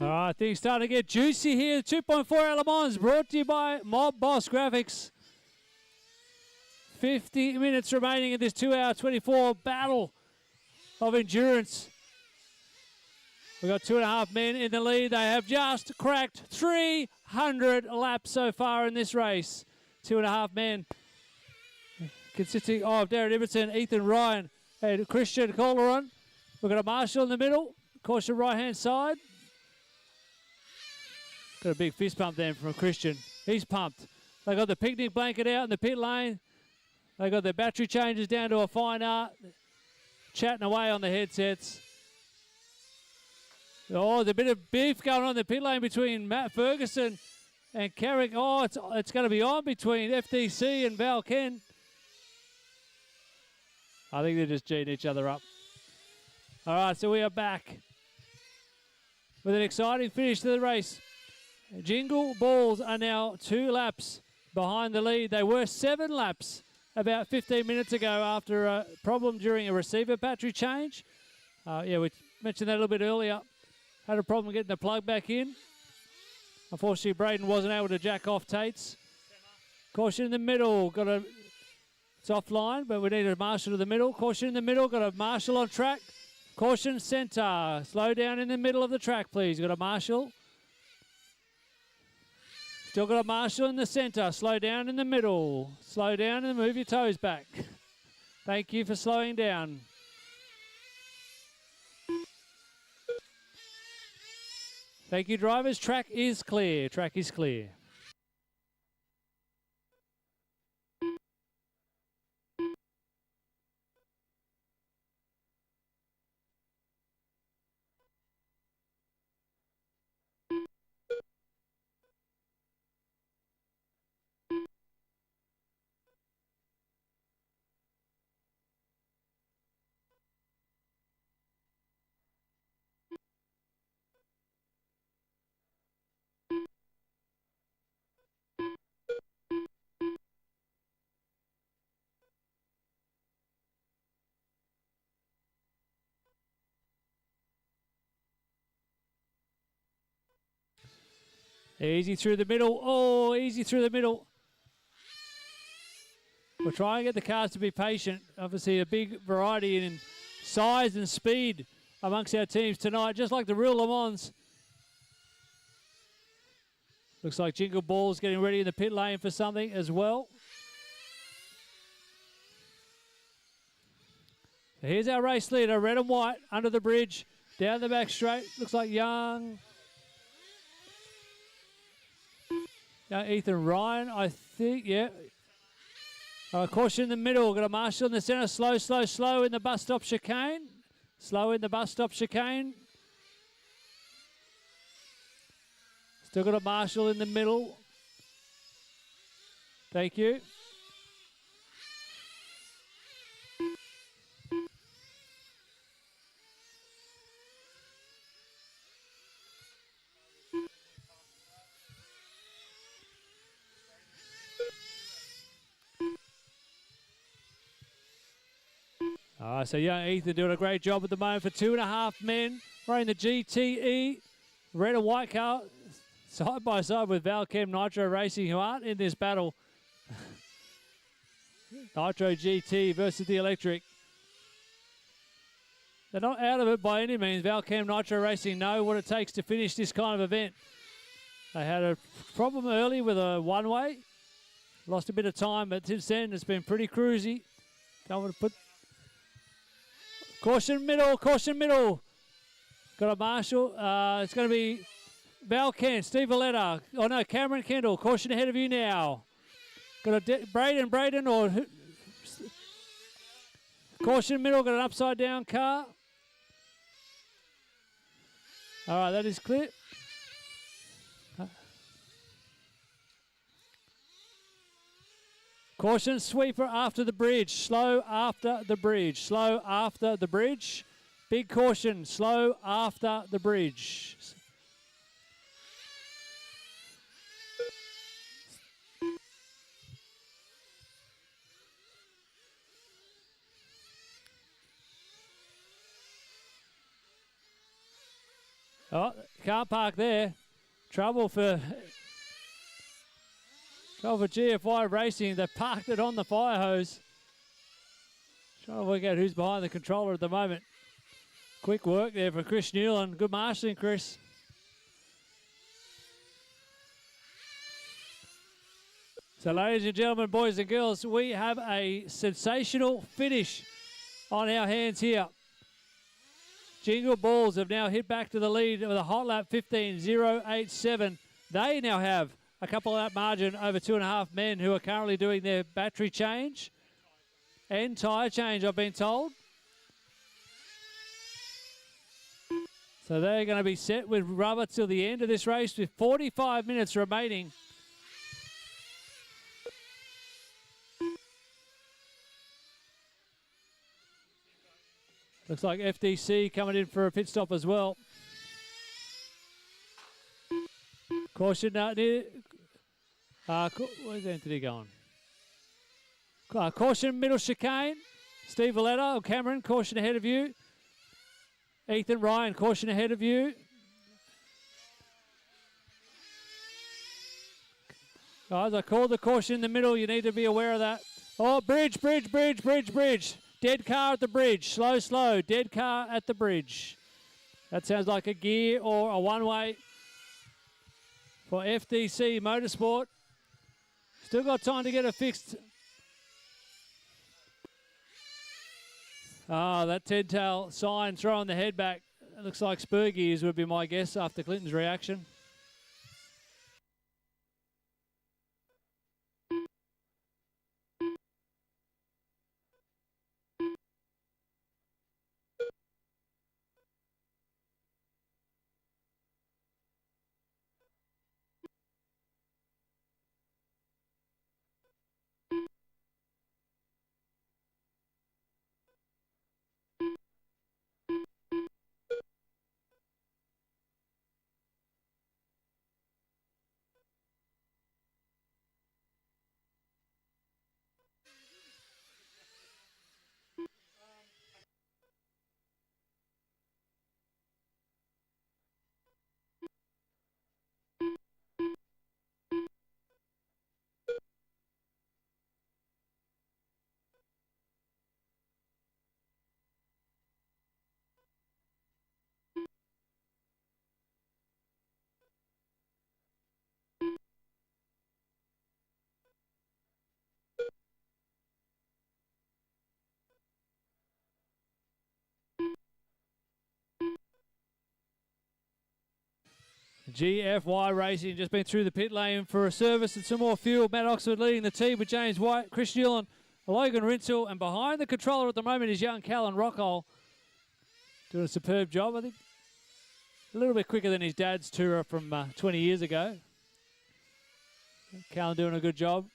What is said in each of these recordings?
All right, things starting to get juicy here. 2.4 hour Le Mans brought to you by Mob Boss Graphics. 50 minutes remaining in this 2 hour 24 battle of endurance. We've got 2.5 men in the lead. They have just cracked 300 laps so far in this race. 2.5 men consisting of Darren Ibbotson, Ethan Ryan, and Christian Calderon. We've got a Marshall in the middle. Caution right-hand side. Got a big fist pump then from Christian. He's pumped. They got the picnic blanket out in the pit lane. They got their battery changes down to a fine art. Chatting away on the headsets. Oh, there's a bit of beef going on in the pit lane between Matt Ferguson and Carrick. Oh, it's going to be on between FDC and Val Ken. I think they're just G'ing each other up. All right, so we are back with an exciting finish to the race. Jingle Balls are now 2 laps behind the lead. They were 7 laps about 15 minutes ago after a problem during a receiver battery change. Yeah, we mentioned that a little bit earlier. Had a problem getting the plug back in. Unfortunately, Braden wasn't able to jack off Tates. Caution in the middle. It's offline, but we need a marshal to the middle. Caution in the middle. Got a marshal on track. Caution centre. Slow down in the middle of the track, please. Got a marshal. Still got a marshal in the centre. Slow down in the middle. Slow down and move your toes back. Thank you for slowing down. Thank you, drivers. Track is clear. Track is clear. Easy through the middle. Oh, easy through the middle. We'll try and get the cars to be patient. Obviously, a big variety in size and speed amongst our teams tonight, just like the real Le Mans. Looks like Jingle Ball's getting ready in the pit lane for something as well. So here's our race leader, red and white, under the bridge, down the back straight. Looks like young Ethan Ryan, I think, yeah. Caution in the middle. Got a marshal in the centre. Slow, slow, slow in the bus stop chicane. Slow in the bus stop chicane. Still got a marshal in the middle. Thank you. So young Ethan doing a great job at the moment for 2.5 men. Running the GTE. Red and white car side by side with Valchem Nitro Racing, who aren't in this battle. Nitro GT versus the electric. They're not out of it by any means. Valchem Nitro Racing know what it takes to finish this kind of event. They had a problem early with a one-way. Lost a bit of time, but since then it's been pretty cruisy. Don't want to put... Caution middle, caution middle. Got a marshal. It's going to be Valken, Steve Valletta. Oh no, Cameron Kendall. Caution ahead of you now. Got a Braden or... Caution middle, got an upside down car. All right, that is clear. Caution sweeper after the bridge. Slow after the bridge. Slow after the bridge. Big caution. Slow after the bridge. Oh, can't park there. Trouble for GFY Racing. They parked it on the fire hose. Trying to work out who's behind the controller at the moment. Quick work there for Chris Newland. Good marshalling, Chris. So, ladies and gentlemen, boys and girls, we have a sensational finish on our hands here. Jingle Balls have now hit back to the lead with a hot lap 15.087. They now have a couple of lap margin over 2.5 men who are currently doing their battery change and tyre change, I've been told. So they're going to be set with rubber till the end of this race with 45 minutes remaining. Looks like FDC coming in for a pit stop as well. Caution, where's Anthony going? Caution, middle chicane. Steve Valletta or Cameron, caution ahead of you. Ethan Ryan, caution ahead of you. Guys, I called the caution in the middle. You need to be aware of that. Oh, bridge. Dead car at the bridge. Slow. Dead car at the bridge. That sounds like a gear or a one-way for FDC Motorsport. Still got time to get it fixed. That 10-tail sign throwing the head back. It looks like spur gears would be my guess after Clinton's reaction. GFY Racing just been through the pit lane for a service and some more fuel. Matt Oxford leading the team with James White, Chris Newland, Logan Rinsel, and behind the controller at the moment is young Callan Rockall. Doing a superb job, I think. A little bit quicker than his dad's tourer from 20 years ago. Callan doing a good job.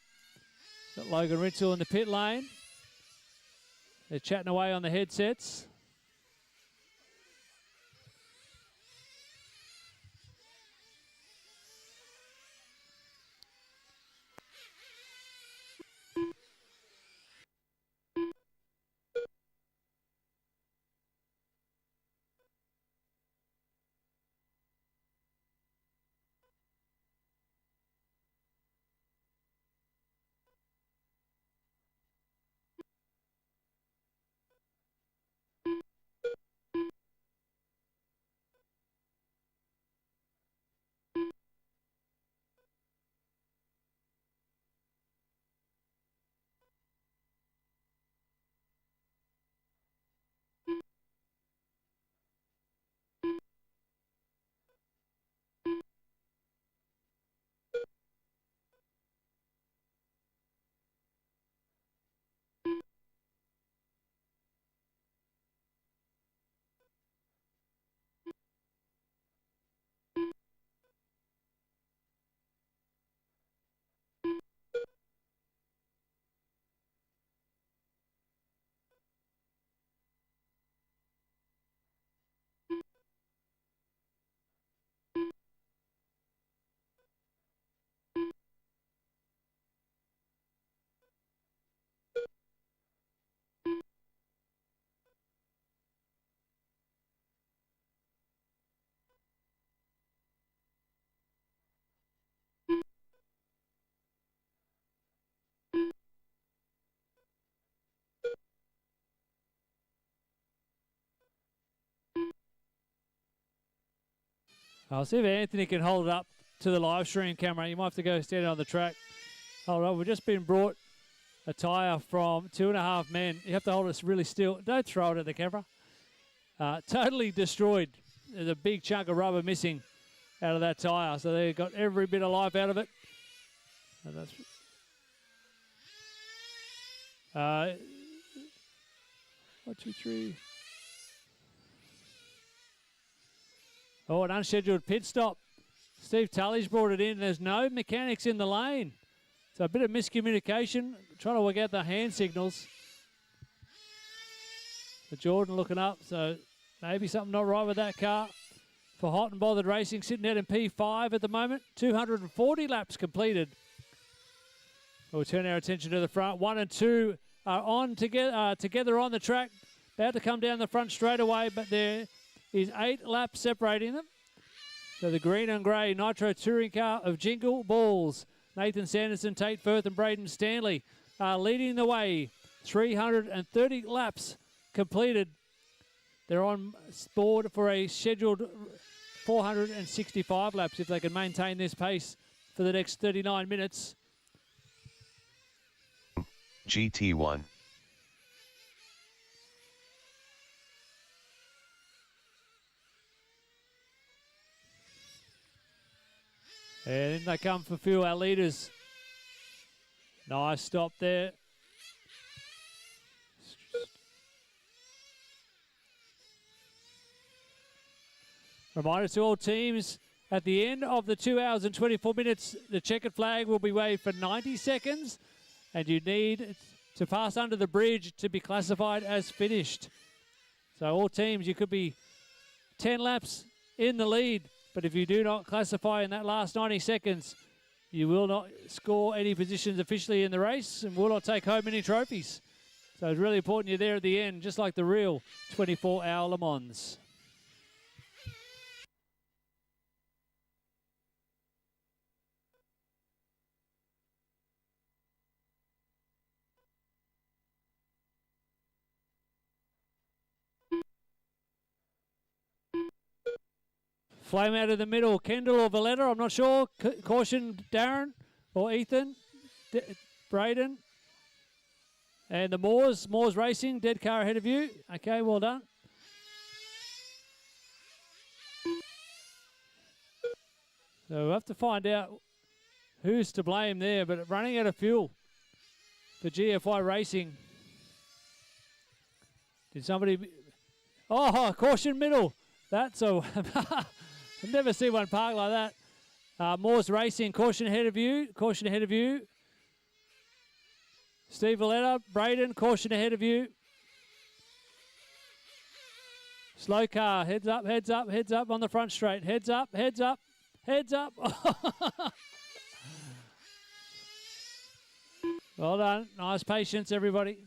Got Logan Rinsel in the pit lane. They're chatting away on the headsets. I'll see if Anthony can hold it up to the live stream camera. You might have to go stand on the track. Hold on, we've just been brought a tyre from 2.5 Men. You have to hold us really still. Don't throw it at the camera. Totally destroyed. There's a big chunk of rubber missing out of that tyre. So they got every bit of life out of it. And that's 1, 2, 3. Oh, an unscheduled pit stop. Steve Tully's brought it in. There's no mechanics in the lane. So a bit of miscommunication. Trying to work out the hand signals. But Jordan looking up. So maybe something not right with that car. For Hot and Bothered Racing, sitting out in P5 at the moment. 240 laps completed. We'll turn our attention to the front. 1 and 2 are on together on the track. About to come down the front straight away, but there is 8 laps separating them. So the green and grey Nitro Touring car of Jingle Balls, Nathan Sanderson, Tate Firth and Braden Stanley are leading the way. 330 laps completed. They're on board for a scheduled 465 laps if they can maintain this pace for the next 39 minutes. GT1. And in they come for fuel, our leaders. Nice stop there. Reminder to all teams, at the end of the 2 hours and 24 minutes, the checkered flag will be waved for 90 seconds, and you need to pass under the bridge to be classified as finished. So all teams, you could be 10 laps in the lead, but if you do not classify in that last 90 seconds, you will not score any positions officially in the race and will not take home any trophies. So it's really important you're there at the end, just like the real 24-hour Le Mans. Flame out of the middle, Kendall or Valletta, I'm not sure. Caution, Darren or Ethan, Braden. And the Moors Racing, dead car ahead of you. Okay, well done. So we'll have to find out who's to blame there, but running out of fuel for GFI Racing. Did somebody... Oh, caution middle. That's a... I've never seen one park like that. Moores Racing, caution ahead of you. Caution ahead of you. Steve Valletta, Braden, caution ahead of you. Slow car, heads up, heads up, heads up on the front straight. Heads up, heads up, heads up. Well done. Nice patience, everybody.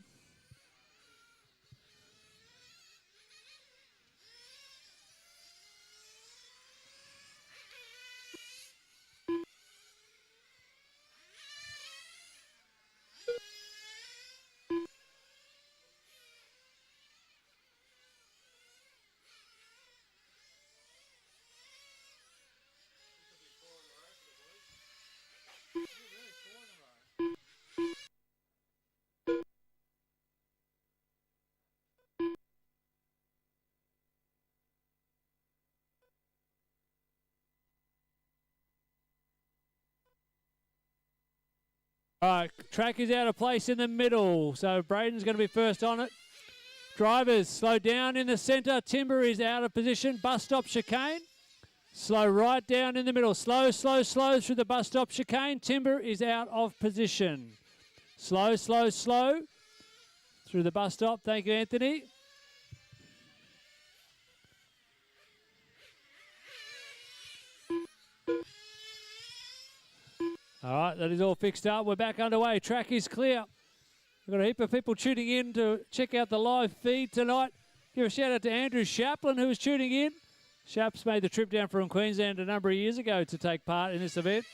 All right, track is out of place in the middle, so Braden's going to be first on it. Drivers, slow down in the centre. Timber is out of position. Bus stop chicane. Slow right down in the middle. Slow, slow, slow through the bus stop chicane. Timber is out of position. Slow, slow, slow through the bus stop. Thank you, Anthony. All right, that is all fixed up. We're back underway. Track is clear. We've got a heap of people tuning in to check out the live feed tonight. Give a shout out to Andrew Chaplin, who is tuning in. Chaps made the trip down from Queensland a number of years ago to take part in this event.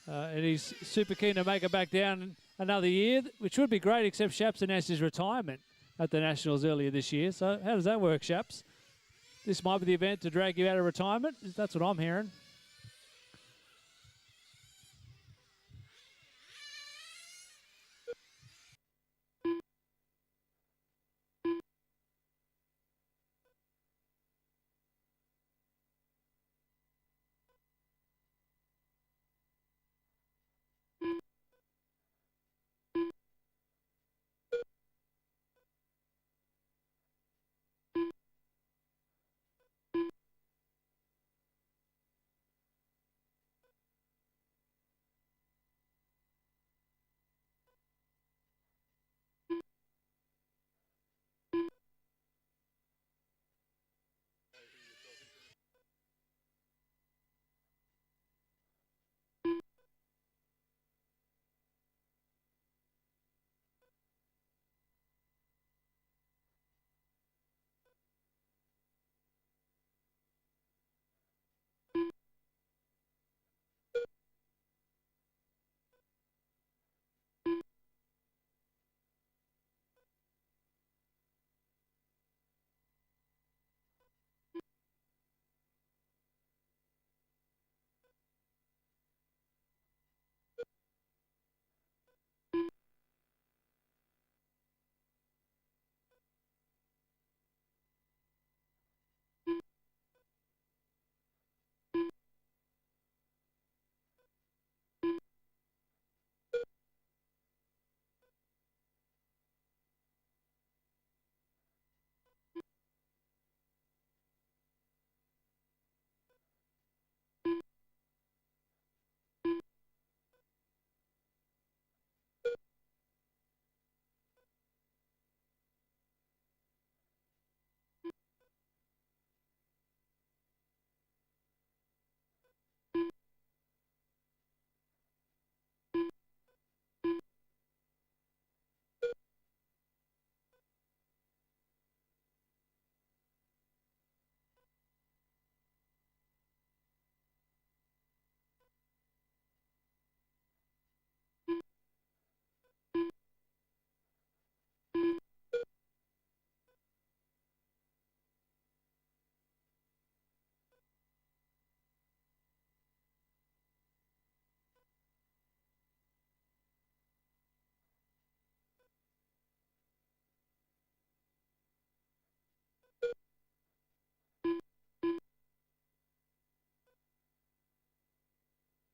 And he's super keen to make it back down another year, which would be great, except Chaps announced his retirement at the Nationals earlier this year. So how does that work, Chaps? this might be the event to drag you out of retirement. That's what I'm hearing.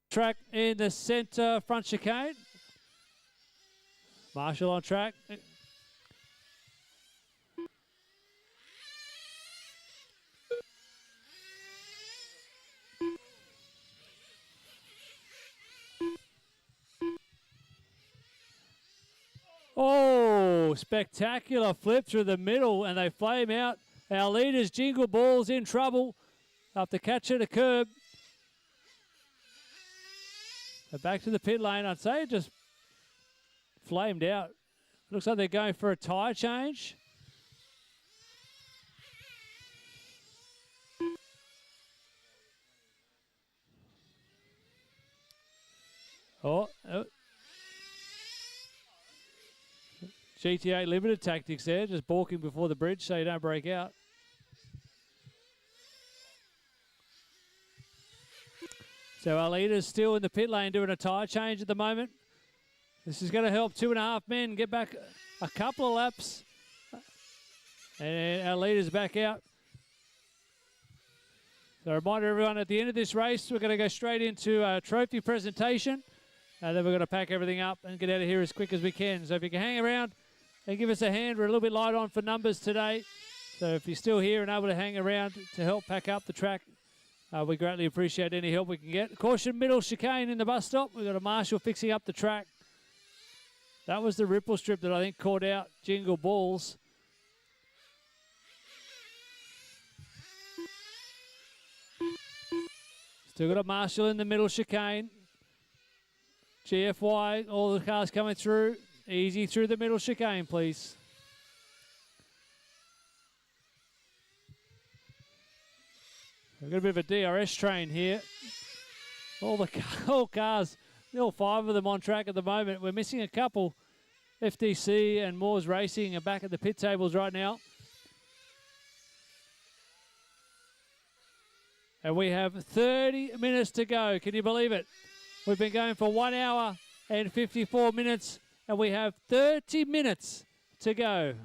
Track in the center, front chicane. Marshall on track. Oh, spectacular flip through the middle, and they flame out. Our leaders, Jingle Balls, in trouble after catching a curb. Back to the pit lane. I'd say it just flamed out. Looks like they're going for a tyre change. Oh. GTA Limited tactics there, just balking before the bridge so you don't break out. So our leader's still in the pit lane doing a tyre change at the moment. This is going to help 2.5 men get back a couple of laps. And our leader's back out. So a reminder everyone, at the end of this race, we're going to go straight into a trophy presentation. And then we're going to pack everything up and get out of here as quick as we can. So if you can hang around and give us a hand, we're a little bit light on for numbers today. So if you're still here and able to hang around to help pack up the track, we greatly appreciate any help we can get. Caution, middle chicane in the bus stop. We've got a marshal fixing up the track. That was the ripple strip that I think caught out Jingle Balls. Still got a marshal in the middle chicane. GFY, all the cars coming through. Easy through the middle chicane, please. We've got a bit of a DRS train here. All cars, all 5 of them on track at the moment. We're missing a couple. FDC and Moores Racing are back at the pit tables right now. And we have 30 minutes to go. Can you believe it? We've been going for 1 hour and 54 minutes, and we have 30 minutes to go.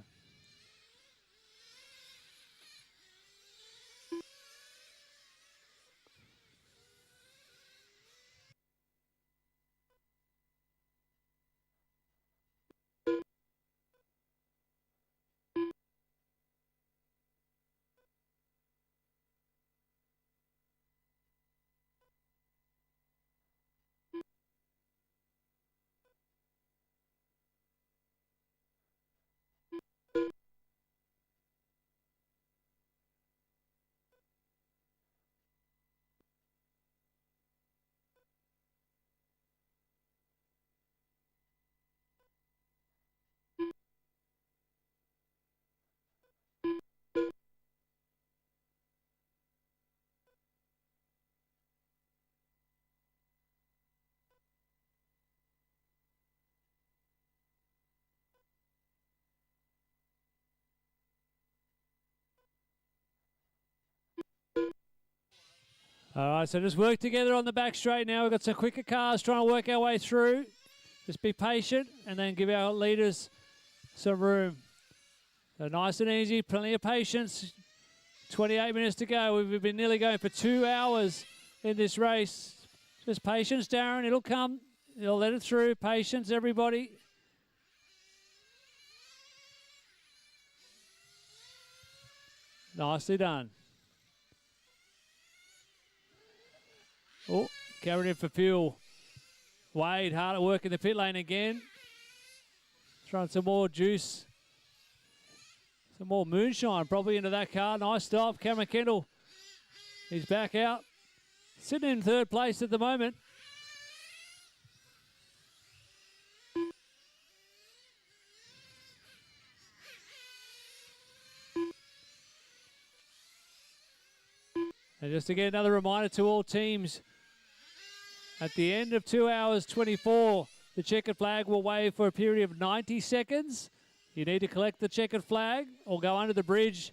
All right, so just work together on the back straight now. We've got some quicker cars trying to work our way through. Just be patient and then give our leaders some room. So nice and easy, plenty of patience. 28 minutes to go. We've been nearly going for 2 hours in this race. Just patience, Darren. It'll come. You'll let it through. Patience, everybody. Nicely done. Oh, carried in for fuel. Wade hard at work in the pit lane again. Throwing some more juice. Some more moonshine probably into that car. Nice stop. Cameron Kendall. He's back out. Sitting in third place at the moment. And just again, another reminder to all teams. At the end of 2 hours 24, the checkered flag will wave for a period of 90 seconds. You need to collect the checkered flag or go under the bridge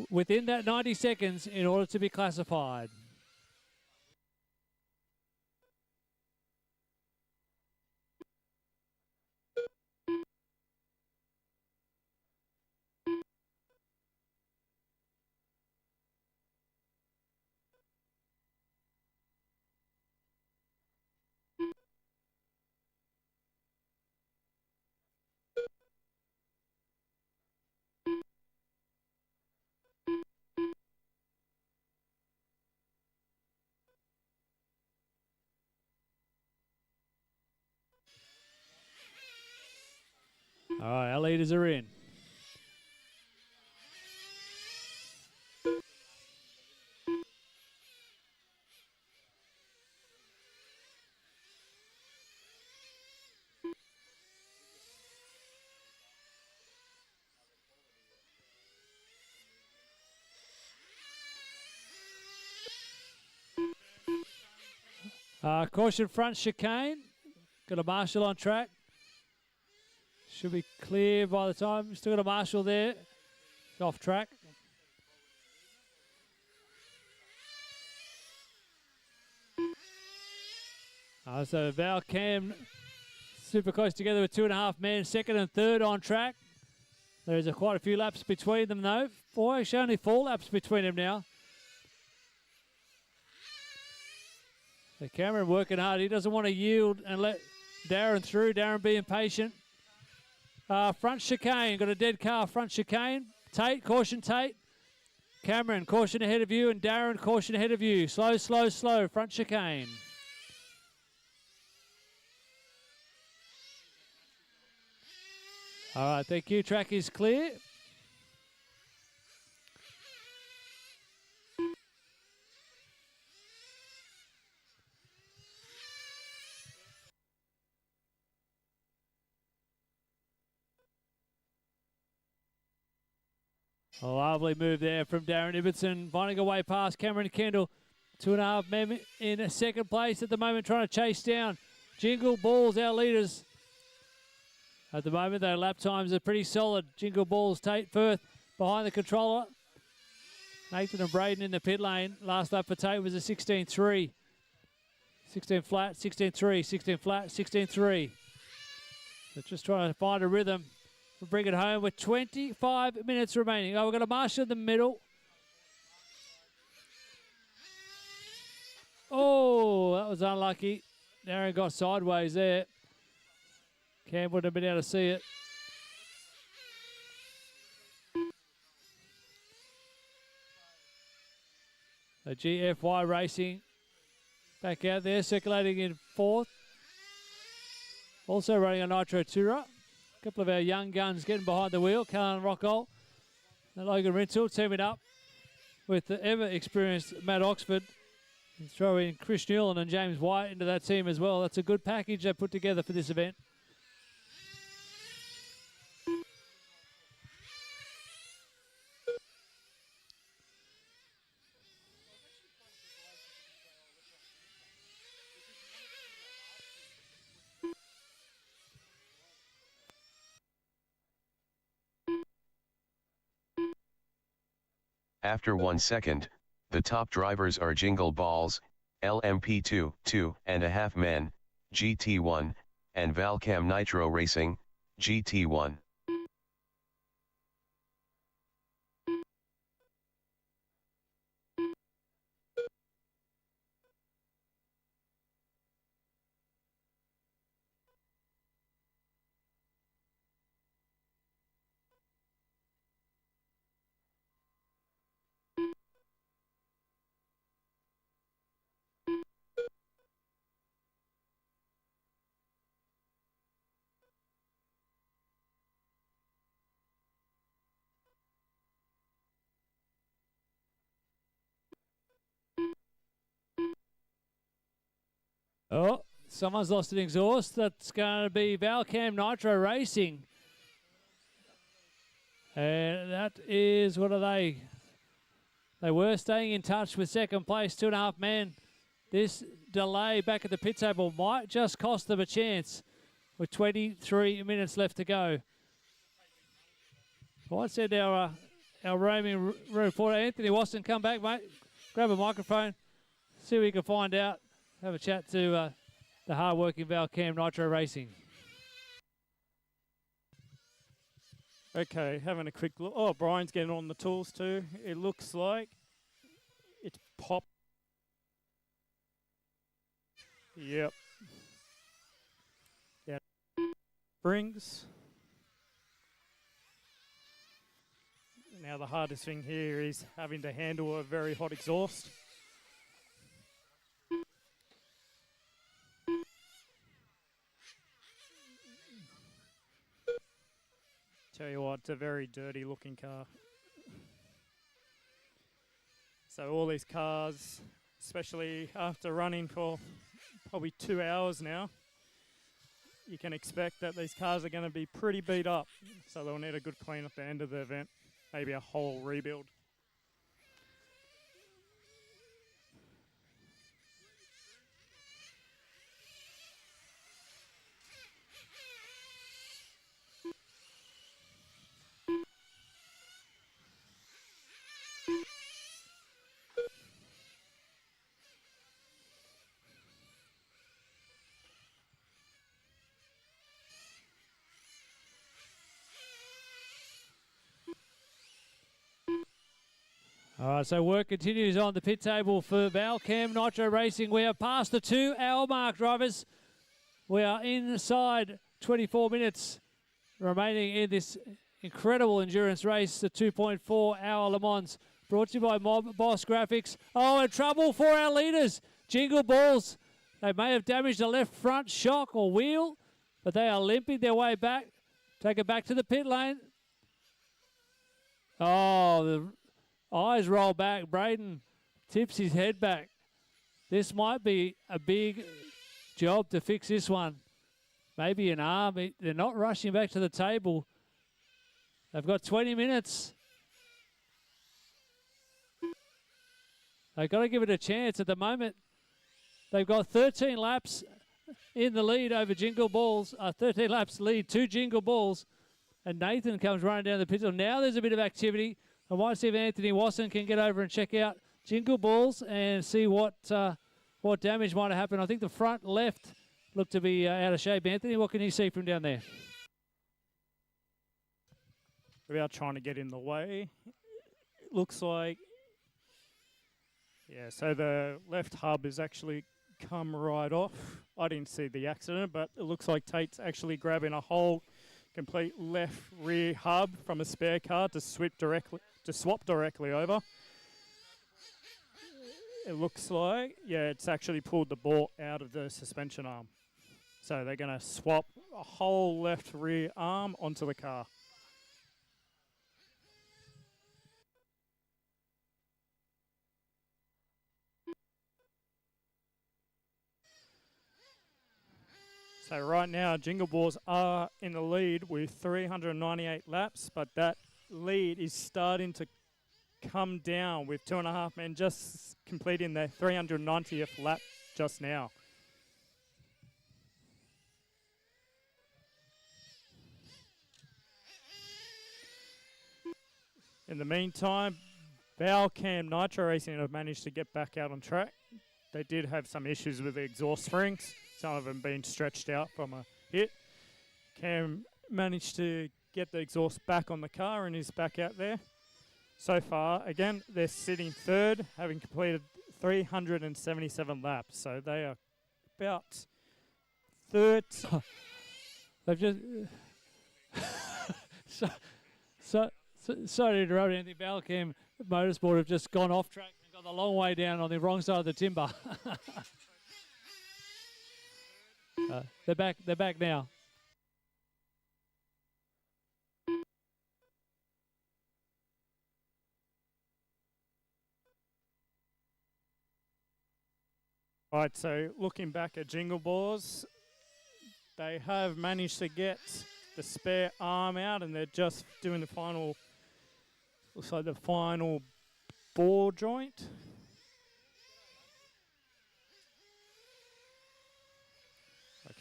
within that 90 seconds in order to be classified. All right, our leaders are in. Caution front chicane. Got a marshal on track. Should be clear by the time. Still got a marshal there. It's off track. So Val Cam super close together with 2.5 men. Second and third on track. There's quite a few laps between them though. Actually only 4 laps between them now. So Cameron working hard. He doesn't want to yield and let Darren through. Darren being patient. Front chicane. Got a dead car. Front chicane. Tate. Caution Tate. Cameron. Caution ahead of you. And Darren. Caution ahead of you. Slow, slow, slow. Front chicane. All right. Thank you. Track is clear. A lovely move there from Darren Ibbotson, finding a way past Cameron Kendall. 2.5 men in second place at the moment, trying to chase down Jingle Balls, our leaders. At the moment, their lap times are pretty solid. Jingle Balls, Tate Firth behind the controller. Nathan and Braden in the pit lane. Last lap for Tate was a 16.3. 16 flat, 16.3, 16 flat, 16.3. So just trying to find a rhythm. We'll bring it home with 25 minutes remaining. Oh, we've got a Marshall in the middle. Oh, that was unlucky. Darren got sideways there. Cam wouldn't have been able to see it. So GFY Racing back out there, circulating in fourth. Also running a Nitro Tourer. A couple of our young guns getting behind the wheel. Callan Rockall and Logan Rintoul teaming up with the ever-experienced Matt Oxford. And throw in Chris Newland and James White into that team as well. That's a good package they put together for this event. After 1 second, the top drivers are Jingle Balls, LMP2, 2.5 men, GT1, and Valcam Nitro Racing, GT1. Oh, someone's lost an exhaust. That's going to be Valcam Nitro Racing. And that is, what are they? They were staying in touch with second place, 2.5 men. This delay back at the pit table might just cost them a chance with 23 minutes left to go. I said our roaming room reporter, Anthony Watson, come back, mate. Grab a microphone, see what you can find out. Have a chat to the hard-working Valcam Nitro Racing. Okay, having a quick look. Oh, Brian's getting on the tools too. It looks like it's popped. Yep. Yeah. Springs. Now the hardest thing here is having to handle a very hot exhaust. Tell you what, it's a very dirty looking car. So all these cars, especially after running for probably 2 hours now, you can expect that these cars are going to be pretty beat up. So they'll need a good clean at the end of the event, maybe a whole rebuild. All right, so work continues on the pit table for Valcam Nitro Racing. We are past the 2-hour mark, drivers. We are inside 24 minutes remaining in this incredible endurance race, the 2.4-hour Le Mans, brought to you by Mob Boss Graphics. Oh, and trouble for our leaders, Jingle Balls. They may have damaged the left front shock or wheel, but they are limping their way back. Take it back to the pit lane. Oh, the eyes roll back. Braden tips his head back. This might be a big job to fix this one. Maybe an arm. They're not rushing back to the table. They've got 20 minutes. They've got to give it a chance at the moment. They've got 13 laps in the lead over Jingle Balls. 13 laps lead to Jingle Balls. And Nathan comes running down the pit. Now there's a bit of activity. I might see if Anthony Wasson can get over and check out Jingle Balls and see what damage might have happened. I think the front left looked to be out of shape. Anthony, what can you see from down there? Without trying to get in the way, it looks like, yeah, so the left hub has actually come right off. I didn't see the accident, but it looks like Tate's actually grabbing a whole complete left rear hub from a spare car to swap directly over. It looks like, yeah, it's actually pulled the ball out of the suspension arm. So they're going to swap a whole left rear arm onto the car. So right now, Jingle Balls are in the lead with 398 laps, but that lead is starting to come down with 2.5 men just completing their 390th lap just now. In the meantime, Valcam Nitro Racing have managed to get back out on track. They did have some issues with the exhaust springs, some of them being stretched out from a hit. Cam managed to get the exhaust back on the car and is back out there. So far, again, they're sitting third, having completed 377 laps. So they are about third. They've just... Sorry to interrupt, Anthony. Valcam Motorsport have just gone off track and got the long way down on the wrong side of the timber. They're back now. Right, so looking back at Jingle Balls, they have managed to get the spare arm out and they're just doing the final, looks like the final ball joint.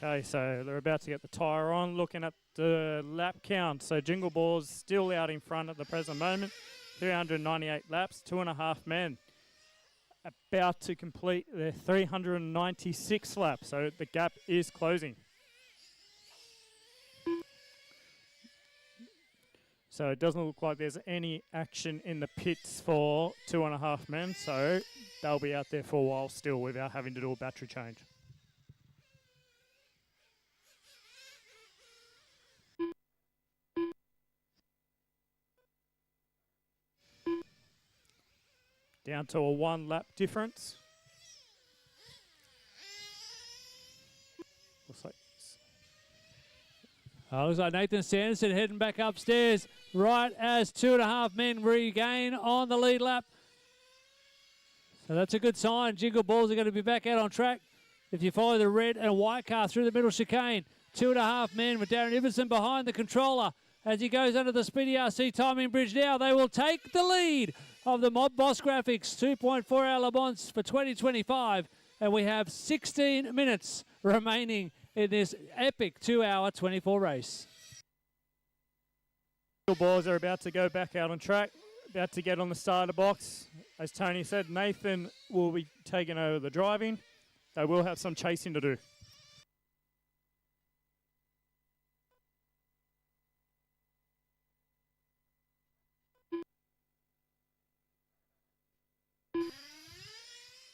Okay, so they're about to get the tyre on, looking at the lap count. So Jingle Balls still out in front at the present moment, 398 laps, 2.5 men. About to complete their 396 lap, so the gap is closing. So it doesn't look like there's any action in the pits for 2.5 men, so they'll be out there for a while still without having to do a battery change. Down to a 1 lap difference. Looks like Nathan Sanderson heading back upstairs right as 2.5 men regain on the lead lap. So that's a good sign. Jingle Balls are going to be back out on track. If you follow the red and white car through the middle chicane, 2.5 men with Darren Iverson behind the controller as he goes under the Speedy RC timing bridge now. They will take the lead of the Mob Boss Graphics 2.4-hour Le Mans for 2025. And we have 16 minutes remaining in this epic 2-hour 24 race. The Balls are about to go back out on track, about to get on the starter box. As Tony said, Nathan will be taking over the driving. They will have some chasing to do.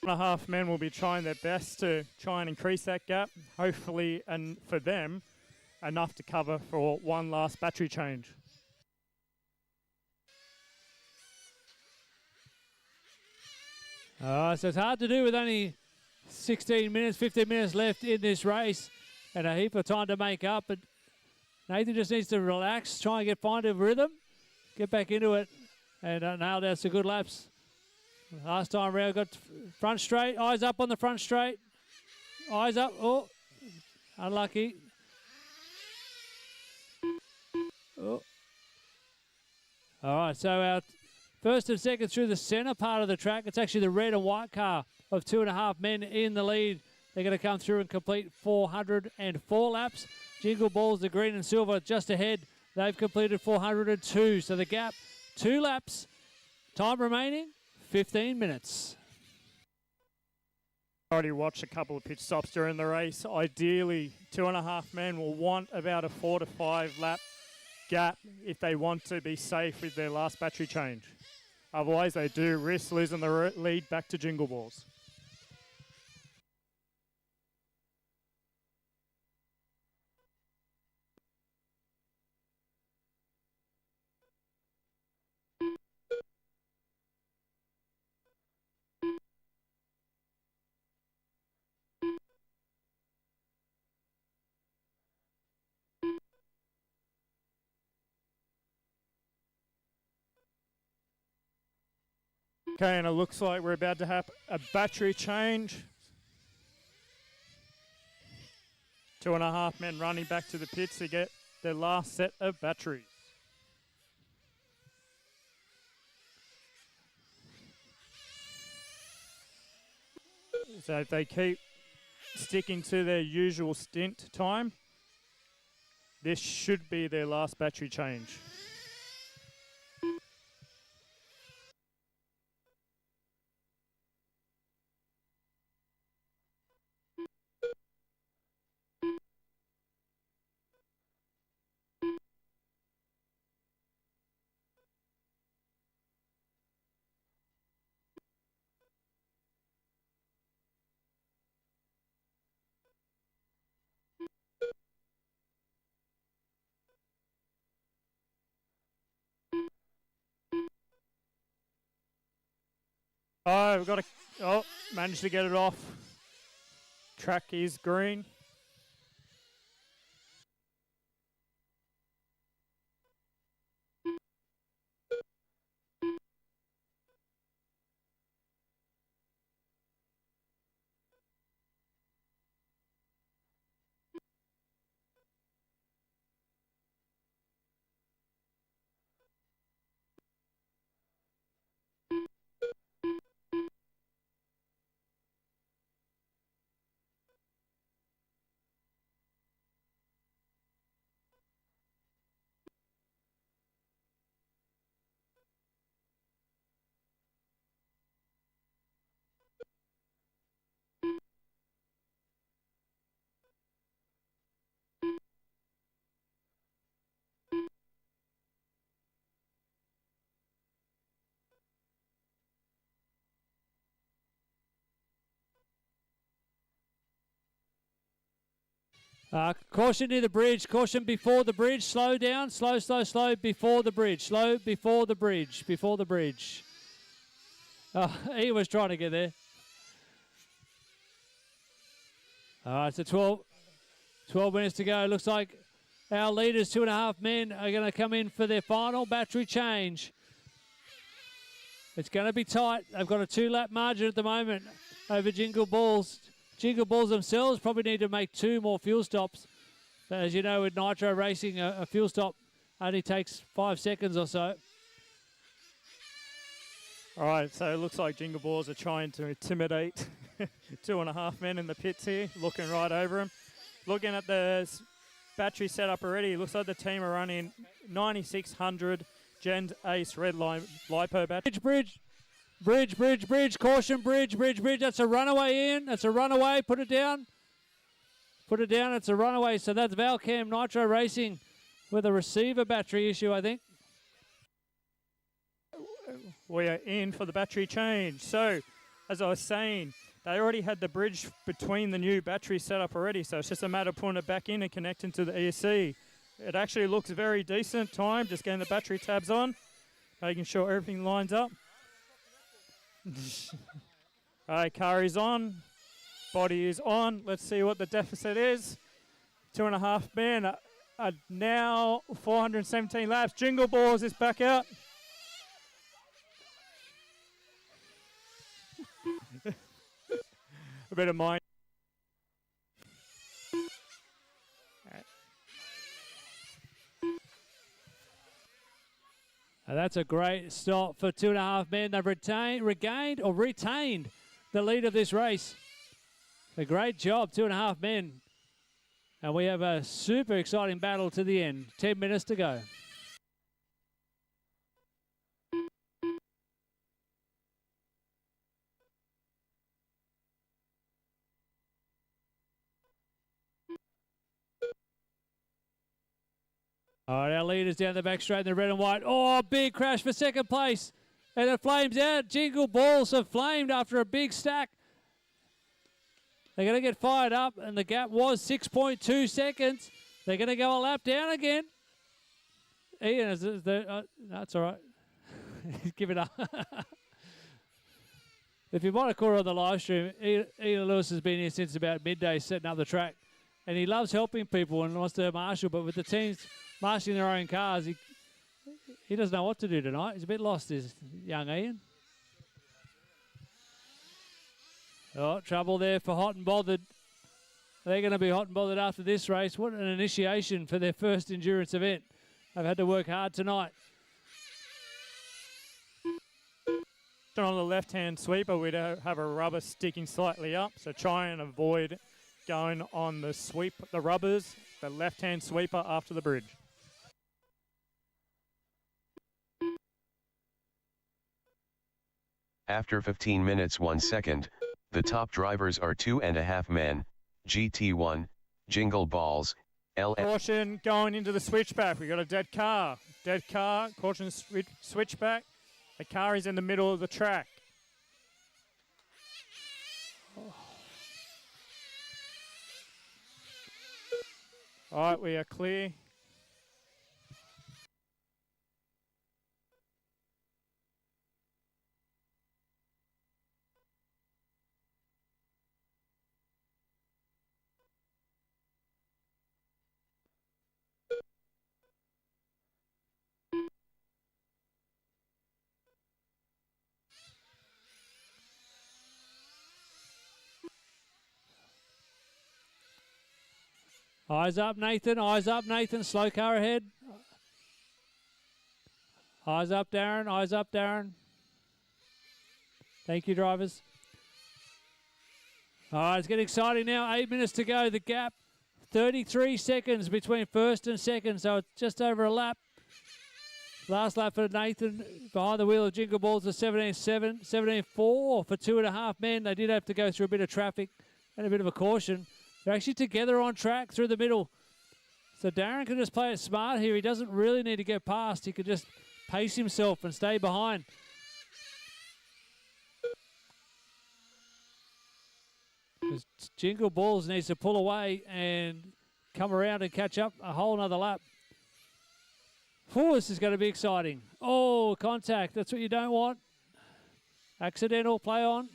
And a half men will be trying their best to try and increase that gap. Hopefully, and for them, enough to cover for one last battery change. So it's hard to do with only 16 minutes, 15 minutes left in this race and a heap of time to make up. But Nathan just needs to relax, try and find a rhythm, get back into it, and nail down some good laps. Last time round, got front straight, eyes up on the front straight. Eyes up, oh, unlucky. Oh. All right, so our first and second through the center part of the track. It's actually the red and white car of 2.5 men in the lead. They're going to come through and complete 404 laps. Jingle Balls, the green and silver, just ahead. They've completed 402, so the gap, 2 laps Time remaining, 15 minutes. Already watched a couple of pit stops during the race. Ideally, 2.5 men will want about a 4 to 5 lap gap if they want to be safe with their last battery change. Otherwise, they do risk losing the lead back to Jingle Balls. Okay, and it looks like we're about to have a battery change. 2.5 men running back to the pits to get their last set of batteries. So if they keep sticking to their usual stint time, this should be their last battery change. Oh, we've got to. Oh, managed to get it off. Track is green. Caution near the bridge. Caution before the bridge. Slow down. Slow, slow, slow before the bridge. Slow before the bridge. Before the bridge. Oh, he was trying to get there. All right, so 12 minutes to go. Looks like our leaders, 2.5 men, are going to come in for their final battery change. It's going to be tight. They've got a 2-lap margin at the moment over Jingle Balls. Jingle Balls themselves probably need to make 2 more fuel stops. As you know, with Nitro Racing, a fuel stop only takes 5 seconds or so. All right, so it looks like Jingle Balls are trying to intimidate 2.5 men in the pits here, looking right over them. Looking at the battery setup already, it looks like the team are running 9600 Gen Ace Red Line LiPo battery. Bridge, caution, bridge. That's a runaway in. That's a runaway. Put it down. It's a runaway. So that's Valcam Nitro Racing with a receiver battery issue, I think. We are in for the battery change. So, as I was saying, they already had the bridge between the new battery setup already, so it's just a matter of putting it back in and connecting to the ESC. It actually looks very decent time, just getting the battery tabs on, making sure everything lines up. All right, car is on, body is on. Let's see what the deficit is. 2.5 men are now 417 laps. Jingle Balls is back out. A bit of mine. And that's a great stop for 2.5 men. They've retained the lead of this race. A great job, 2.5 men. And we have a super exciting battle to the end. 10 minutes to go. All right, our leaders down the back straight in the red and white. Oh, big crash for second place. And it flames out. Jingle Balls have flamed after a big stack. They're going to get fired up, and the gap was 6.2 seconds. They're going to go a lap down again. Ian, that's all right. Give it up. If you might have caught her on the live stream, Ian Lewis has been here since about midday setting up the track. And he loves helping people and wants to marshal, but with the teams marshalling their own cars, he doesn't know what to do tonight. He's a bit lost, is young Ian. Oh, trouble there for Hot and Bothered. They're going to be hot and bothered after this race. What an initiation for their first endurance event. They've had to work hard tonight. On the left-hand sweeper, we'd have a rubber sticking slightly up, so try and avoid going on the rubbers, the left-hand sweeper after the bridge. After 15 minutes 1 second, the top drivers are 2.5 men, GT1, Jingle Balls, LM. Caution going into the switchback. We've got a dead car. Dead car, caution switchback. The car is in the middle of the track. All right, we are clear. Eyes up, Nathan. Eyes up, Nathan. Slow car ahead. Eyes up, Darren. Eyes up, Darren. Thank you, drivers. All right, it's getting exciting now. 8 minutes to go. The gap, 33 seconds between first and second, so it's just over a lap. Last lap for Nathan behind the wheel of Jingle Balls is 17.7, 17.4 for 2.5 men. They did have to go through a bit of traffic and a bit of a caution. They're actually together on track through the middle. So Darren can just play it smart here. He doesn't really need to get past. He could just pace himself and stay behind. Jingle Balls needs to pull away and come around and catch up a whole nother lap. Oh, this is going to be exciting. Oh, contact. That's what you don't want. Accidental play on.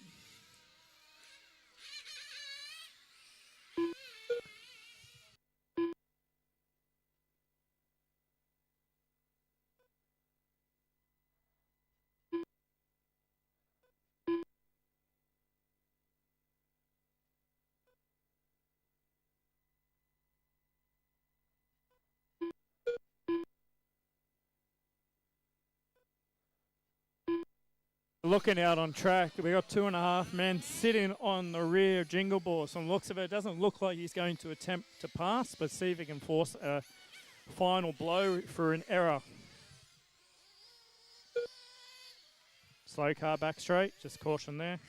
Looking out on track, we got 2.5 men sitting on the rear of Jingle Balls. From the looks of it, it doesn't look like he's going to attempt to pass, but see if he can force a final blow for an error. Slow car back straight, just caution there.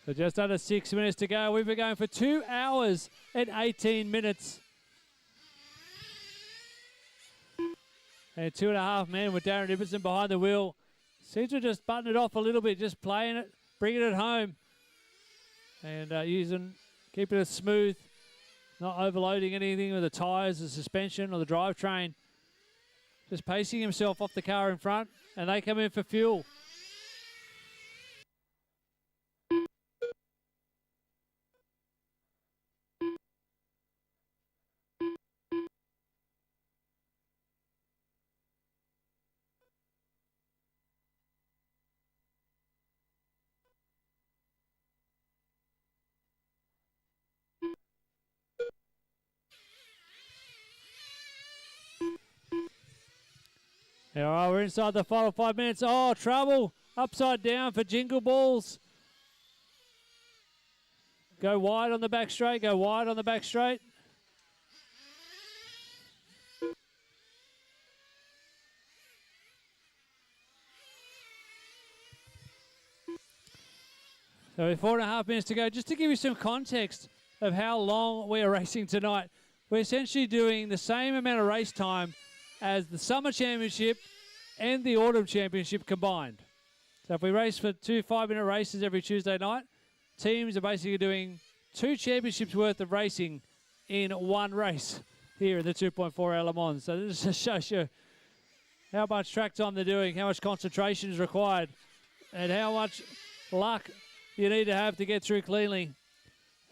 So just under 6 minutes to go. We've been going for 2 hours and 18 minutes. And 2.5 men with Darren Ibbotson behind the wheel. Seems to just button it off a little bit, just playing it, bringing it home. And keeping it smooth, not overloading anything with the tyres, the suspension or the drivetrain. Just pacing himself off the car in front, and they come in for fuel. All right, we're inside the final 5 minutes. Oh, trouble. Upside down for Jingle Balls. Go wide on the back straight. Go wide on the back straight. So with 4.5 minutes to go, just to give you some context of how long we are racing tonight, we're essentially doing the same amount of race time as the Summer Championship and the Autumn Championship combined. So if we race for 2 5-minute races every Tuesday night, teams are basically doing 2 championships worth of racing in one race here in the 2.4 hour Le Mans. So this just shows you how much track time they're doing, how much concentration is required, and how much luck you need to have to get through cleanly.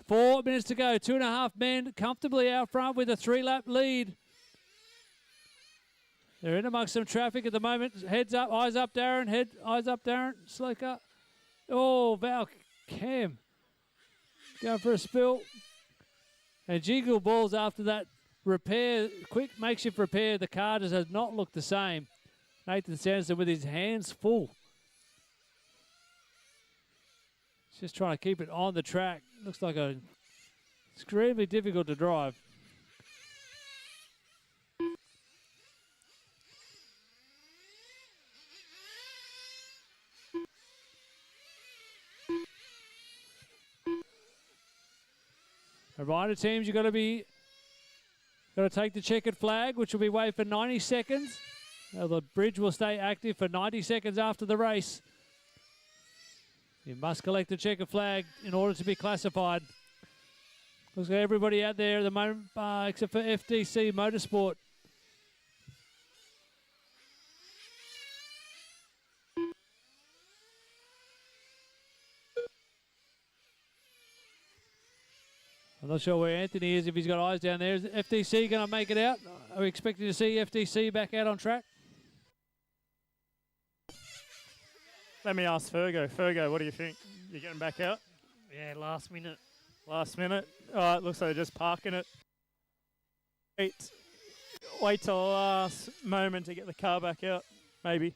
4 minutes to go. 2.5 men comfortably out front with a 3-lap lead. They're in amongst some traffic at the moment. Heads up, eyes up, Darren. Eyes up, Darren. Slow cut. Oh, Val Cam going for a spill. And Jingle Balls after that repair, quick makeshift repair, the car just has not looked the same. Nathan Sanderson with his hands full. Just trying to keep it on the track. Looks like a extremely difficult to drive. Reminder teams, you've got to take the checkered flag, which will be waved for 90 seconds. The bridge will stay active for 90 seconds after the race. You must collect the checkered flag in order to be classified. Looks like everybody out there at the moment, except for FDC Motorsport. I'm not sure where Anthony is, if he's got eyes down there. Is FDC going to make it out? Are we expecting to see FDC back out on track? Let me ask Fergo. Fergo, what do you think? You getting back out? Yeah, last minute. Last minute? All right, looks like they're just parking it. Wait till the last moment to get the car back out, maybe.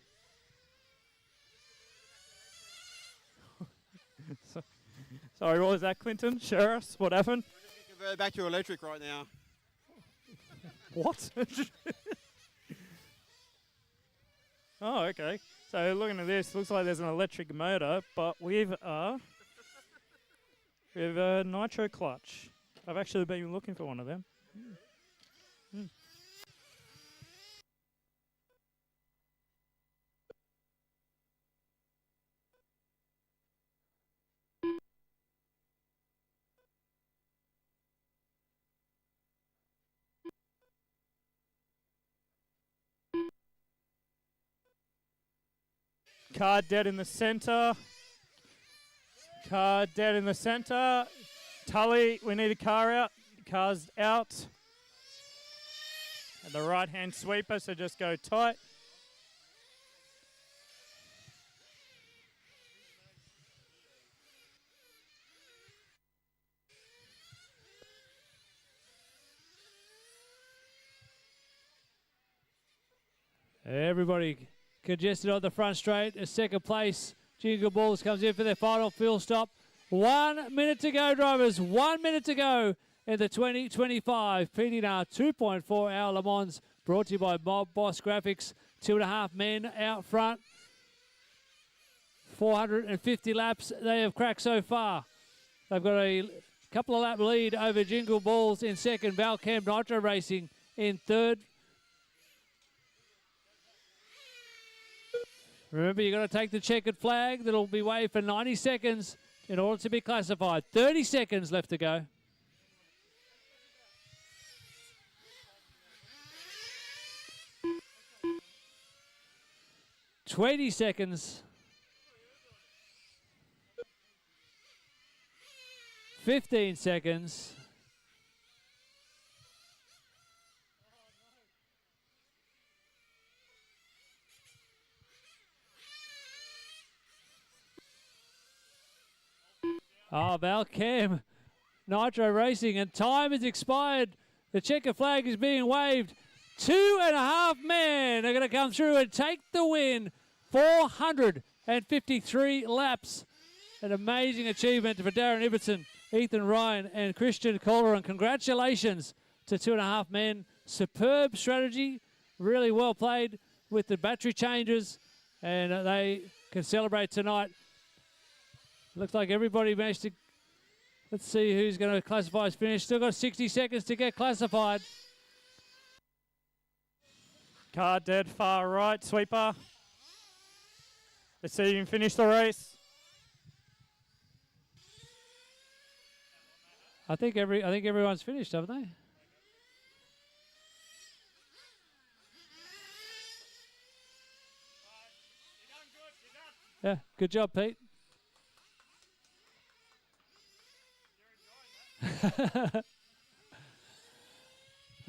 Sorry, what was that, Clinton? Sheriffs, what happened? We're just going to convert back to electric right now. What? Oh, okay. So looking at this, looks like there's an electric motor, but we've a nitro clutch. I've actually been looking for one of them. Car dead in the center. Car dead in the center. Tully, we need a car out. Car's out. And the right-hand sweeper, so just go tight. Everybody congested on the front straight. A second place. Jingle Balls comes in for their final fuel stop. 1 minute to go, drivers. 1 minute to go in the 2025 PDNR 2.4 hour Le Mans, brought to you by Mob Boss Graphics. 2.5 men out front. 450 laps they have cracked so far. They've got a couple of lap lead over Jingle Balls in second. Valcam Nitro Racing in third. Remember, you've got to take the checkered flag. That'll be waved for 90 seconds in order to be classified. 30 seconds left to go. $20 seconds. 15 seconds. Oh, Valcam Nitro Racing, and time has expired. The checker flag is being waved. 2.5 men are going to come through and take the win. 453 laps. An amazing achievement for Darren Ibbotson, Ethan Ryan, and Christian Calderon. Congratulations to 2.5 men. Superb strategy. Really well played with the battery changes. And they can celebrate tonight. Looks like everybody managed to... Let's see who's going to classify as finished. Still got 60 seconds to get classified. Car dead far right, sweeper. Let's see you can finish the race. I think everyone's finished, haven't they? Yeah, good job, Pete.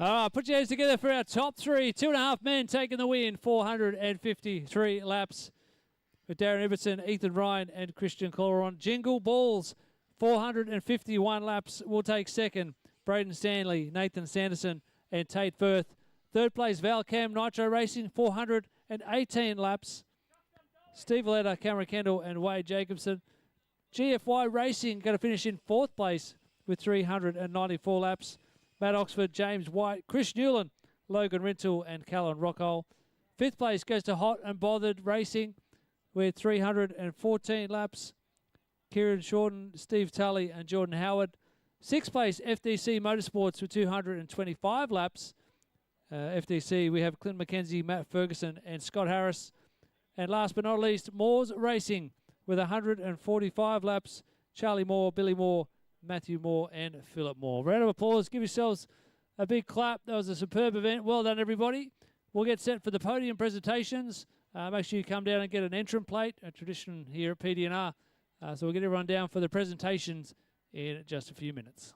All right, put your hands together for our top three. 2.5 men taking the win, 453 laps. With Darren Ibbotson, Ethan Ryan, and Christian Calderon. Jingle Balls, 451 laps, will take second. Braden Stanley, Nathan Sanderson, and Tate Firth. Third place, Valcam Nitro Racing, 418 laps. Steve Valletta, Cameron Kendall, and Wade Jacobson. GFY Racing going to finish in fourth place with 394 laps. Matt Oxford, James White, Chris Newland, Logan Rintle, and Callan Rockall. Fifth place goes to Hot and Bothered Racing with 314 laps. Kieran Shorten, Steve Tully, and Jordan Howard. Sixth place, FDC Motorsports with 225 laps. FDC, we have Clint McKenzie, Matt Ferguson, and Scott Harris. And last but not least, Moores Racing with 145 laps. Charlie Moore, Billy Moore, Matthew Moore, and Philip Moore. Round of applause. Give yourselves a big clap. That was a superb event. Well done, everybody. We'll get set for the podium presentations. Make sure you come down and get an entrance plate, a tradition here at PDNR. So we'll get everyone down for the presentations in just a few minutes.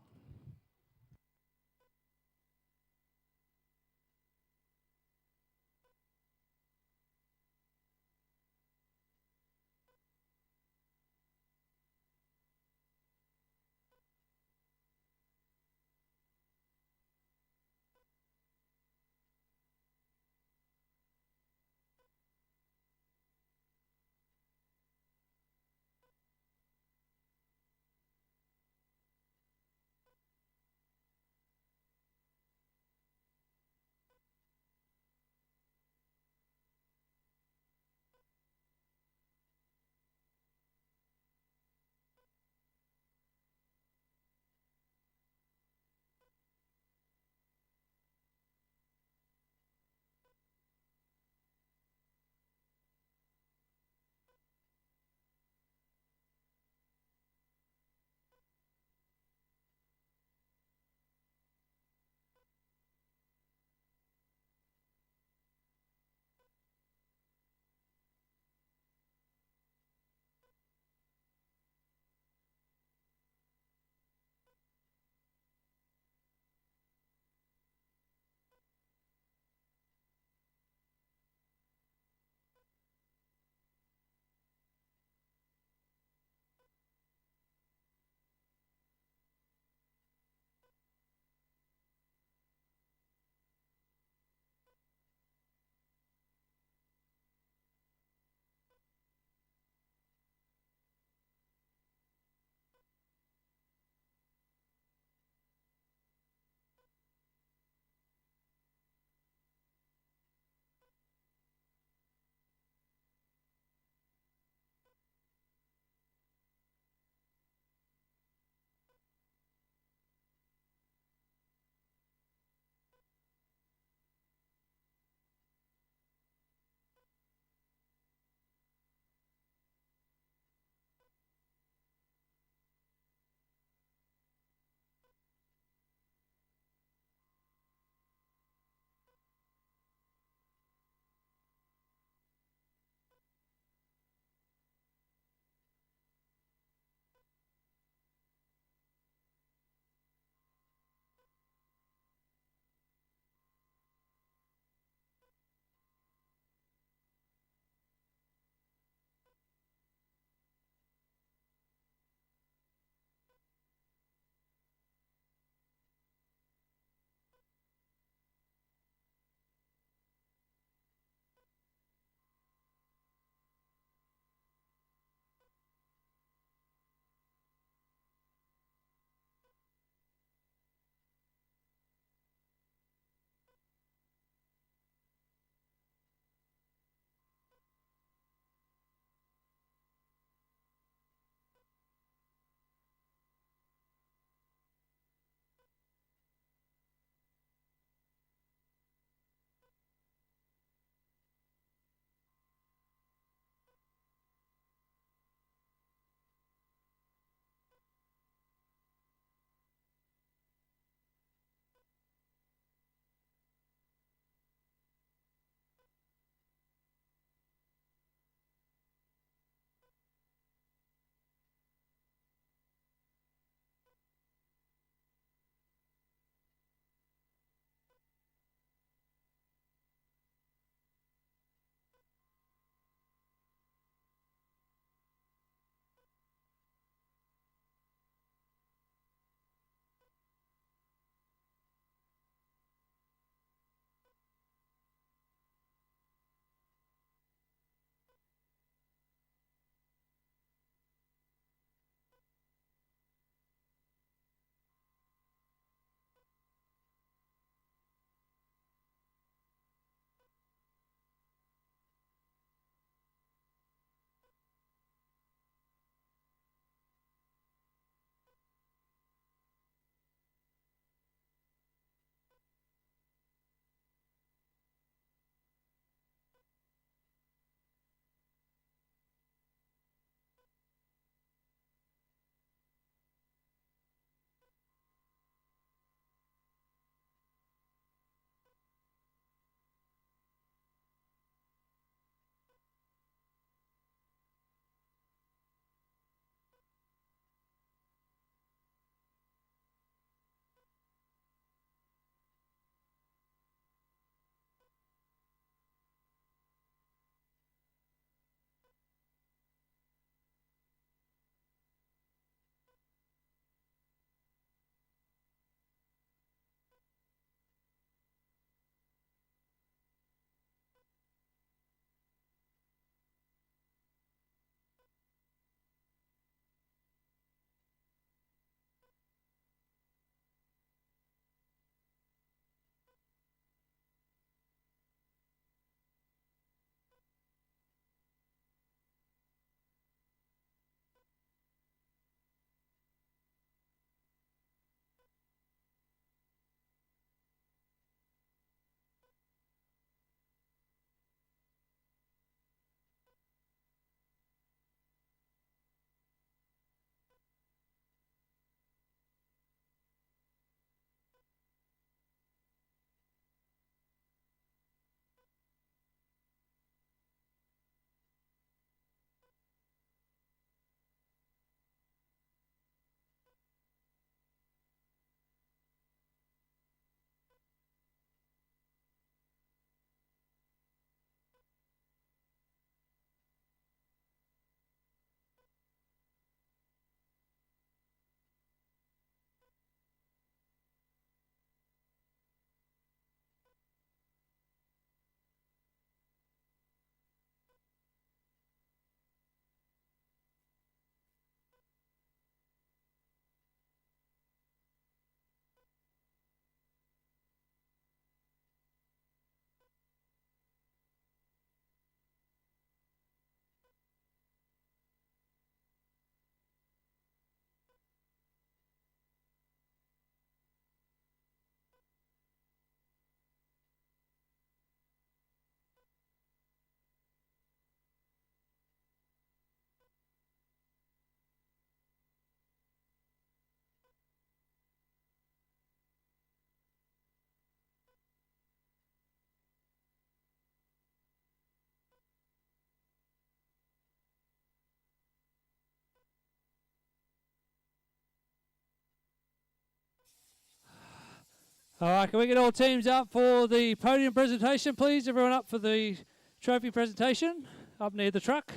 All right, can we get all teams up for the podium presentation, please? Everyone up for the trophy presentation up near the truck.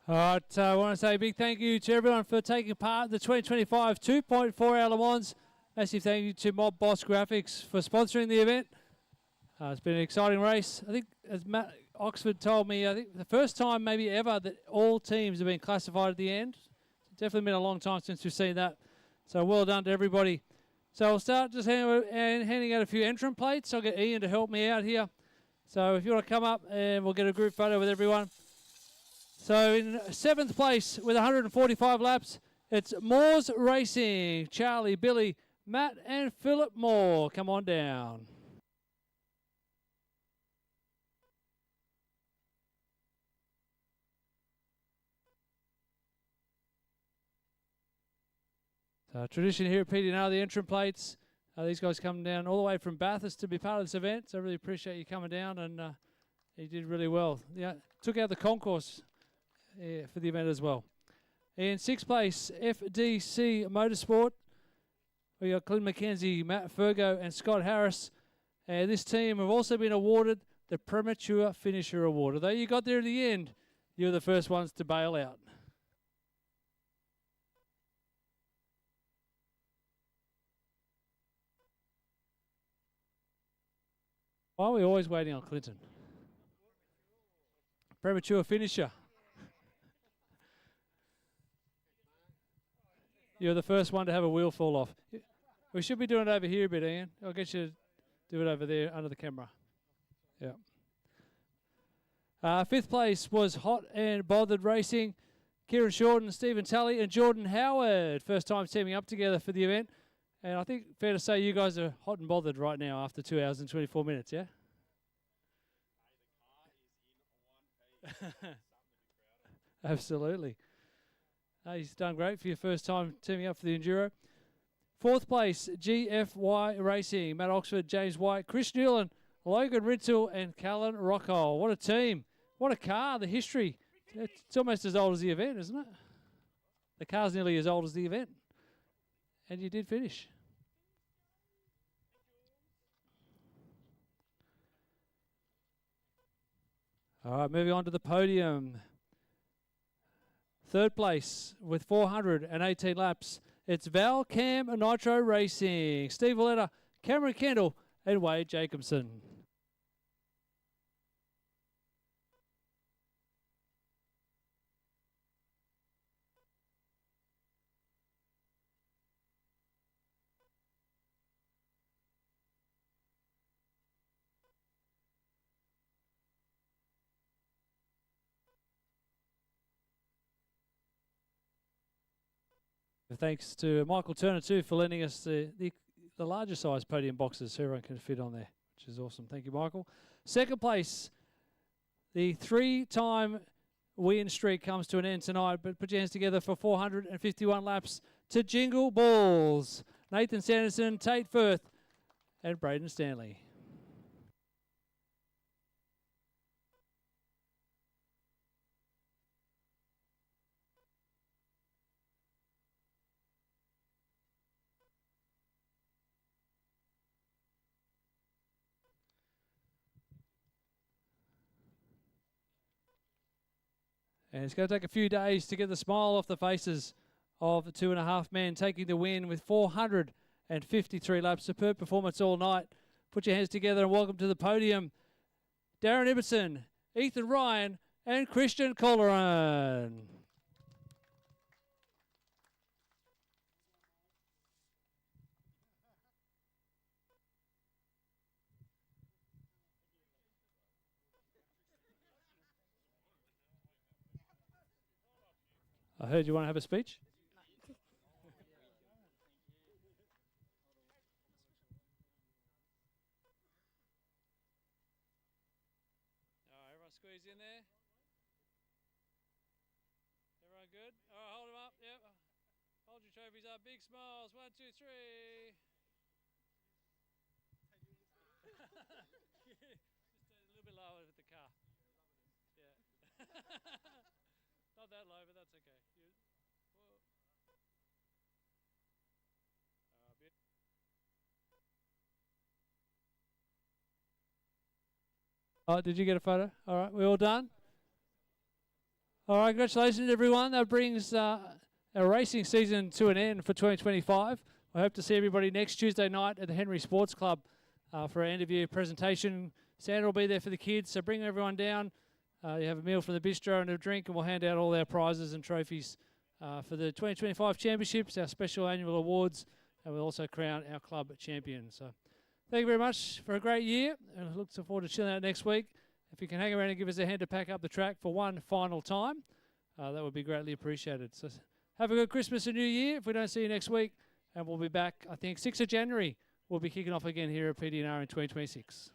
All right, I want to say a big thank you to everyone for taking part in the 2025 2.4 hour Le Mans. Massive thank you to Mob Boss Graphics for sponsoring the event. It's been an exciting race. I think, as Matt Oxford told me, I think the first time maybe ever that all teams have been classified at the end. It's definitely been a long time since we've seen that. So well done to everybody. So I'll start just handing out a few entrant plates. I'll get Ian to help me out here. So if you want to come up and we'll get a group photo with everyone. So in 7th place with 145 laps, it's Moores Racing. Charlie, Billy, Matt and Philip Moore. Come on down. So tradition here at PDNR, the entrant plates. These guys come down all the way from Bathurst to be part of this event. So I really appreciate you coming down, and you did really well. Yeah, took out the concourse for the event as well. In 6th place, FDC Motorsport. We got Clint McKenzie, Matt Fergo, and Scott Harris. And this team have also been awarded the Premature Finisher Award. Although you got there at the end, you were the first ones to bail out. Why are we always waiting on Clinton? Premature Finisher. You're the first one to have a wheel fall off. We should be doing it over here a bit, Ian. I'll get you to do it over there under the camera. Yeah. 5th place was Hot and Bothered Racing. Kieran Shorten, Stephen Tully, and Jordan Howard. First time teaming up together for the event. And I think fair to say you guys are hot and bothered right now after 2 hours and 24 minutes, yeah? Absolutely. He's done great for your first time teaming up for the Enduro. 4th place, GFY Racing. Matt Oxford, James White, Chris Newland, Logan Ritzel, and Callan Rockall. What a team. What a car. The history. It's almost as old as the event, isn't it? The car's nearly as old as the event. And you did finish. All right, moving on to the podium. 3rd place with 418 laps. It's Valcam Nitro Racing. Steve Valletta, Cameron Kendall, and Wade Jacobson. Thanks to Michael Turner too for lending us the larger size podium boxes so everyone can fit on there, which is awesome. Thank you, Michael. 2nd place, the 3-time win streak comes to an end tonight, but put your hands together for 451 laps to Jingle Balls. Nathan Sanderson, Tate Firth, and Braden Stanley. And it's going to take a few days to get the smile off the faces of the 2.5 men taking the win with 453 laps. Superb performance all night. Put your hands together and welcome to the podium Darren Ibbotson, Ethan Ryan, and Christian Calderon. I heard you want to have a speech? All right, everyone squeeze in there. Everyone good? All right, hold them up. Yep. Hold your trophies up. Big smiles. 1, 2, 3. Just a little bit lower with the car. Yeah. Not that low, but that's okay. Oh, did you get a photo? All right, we all done? All right, congratulations, everyone. That brings our racing season to an end for 2025. I hope to see everybody next Tuesday night at the Henry Sports Club for our interview presentation. Sandra will be there for the kids, so bring everyone down. You have a meal from the bistro and a drink, and we'll hand out all our prizes and trophies for the 2025 championships, our special annual awards, and we'll also crown our club champion. So thank you very much for a great year, and I look forward to chilling out next week. If you can hang around and give us a hand to pack up the track for one final time, that would be greatly appreciated. So have a good Christmas and New Year if we don't see you next week, and we'll be back, I think, 6th of January. We'll be kicking off again here at PDNR in 2026.